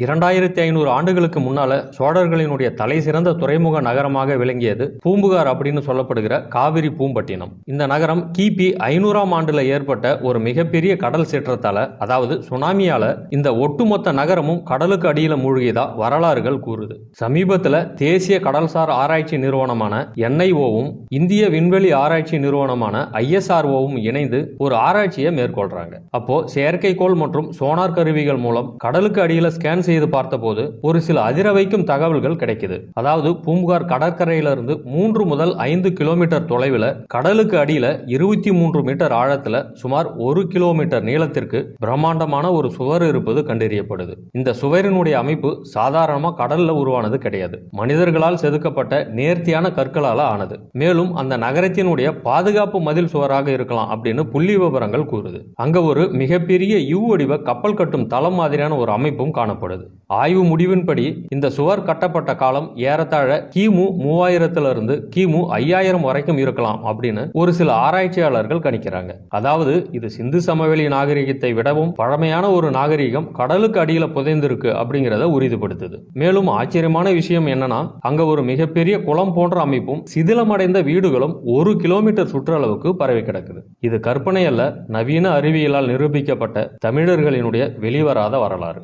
2500 ஆண்டுகளுக்கு முன்னால சோழர்களினுடைய தலை சிறந்த துறைமுக நகரமாக விளங்கியது பூம்புகார் அப்படின்னு சொல்லப்படுகிற காவிரி பூம்பட்டினம். இந்த நகரம் கிபி 500ஆம் ஆண்டுல ஏற்பட்ட ஒரு மிகப்பெரிய கடல் சீற்றத்தால, அதாவது சுனாமியால இந்த ஒட்டுமொத்த நகரமும் கடலுக்கு அடியில மூழ்கியதா வரலாறுகள் கூறுது. சமீபத்துல தேசிய கடல்சார் ஆராய்ச்சி நிறுவனமான NIOவும் இந்திய விண்வெளி ஆராய்ச்சி நிறுவனமான ISROவும் இணைந்து ஒரு ஆராய்ச்சியை மேற்கொள்றாங்க. அப்போ செயற்கைக்கோள் மற்றும் சோனார் கருவிகள் மூலம் கடலுக்கு அடியில ஸ்கேன் செய்து பார்த்தபோது ஒரு சில அதிர வைக்கும் தகவல்கள் கிடைக்குது. அதாவது பூம்புகார் கடற்கரையிலிருந்து 3 முதல் 5 கிலோமீட்டர் தொலைவில் கடலுக்கு அடியில 23 மீட்டர் ஆழத்துல சுமார் 1 கிலோமீட்டர் நீளத்திற்கு பிரம்மாண்டமான ஒரு சுவர் இருப்பது கண்டறியப்படுது. இந்த சுவரினுடைய அமைப்பு சாதாரணமா கடல்ல உருவானது கிடையாது, மனிதர்களால் செதுக்கப்பட்ட நேர்த்தியான கற்களால ஆனது. மேலும் அந்த நகரத்தினுடைய பாதுகாப்பு மதில் சுவராக இருக்கலாம் அப்படின்னு புள்ளி விவரங்கள் கூறுது. அங்க ஒரு மிகப்பெரிய யூ வடிவ கப்பல் கட்டும் தளம் மாதிரியான ஒரு அமைப்பும் காணப்படுது. ஆய்வு முடிவின்படி இந்த சுவர் கட்டப்பட்ட காலம் ஏறத்தாழ கிமு 3000 கிமு 5000 வரைக்கும் இருக்கலாம் அப்படின்னு ஒரு சில ஆராய்ச்சியாளர்கள் கணிக்கிறாங்க. அதாவது இது சிந்து சமவெளி நாகரிகத்தை விடவும் பழமையான ஒரு நாகரிகம் கடலுக்கு அடியில புதைந்திருக்கு அப்படிங்கிறத உறுதிப்படுத்துது. மேலும் ஆச்சரியமான விஷயம் என்னன்னா, அங்க ஒரு மிகப்பெரிய குளம் போன்ற அமைப்பும் சிதிலமடைந்த வீடுகளும் 1 கிலோமீட்டர் சுற்றளவுக்கு பரவி கிடக்குது. இது கற்பனை அல்ல, நவீன அறிவியலால் நிரூபிக்கப்பட்ட தமிழர்களினுடைய வெளிவராத வரலாறு.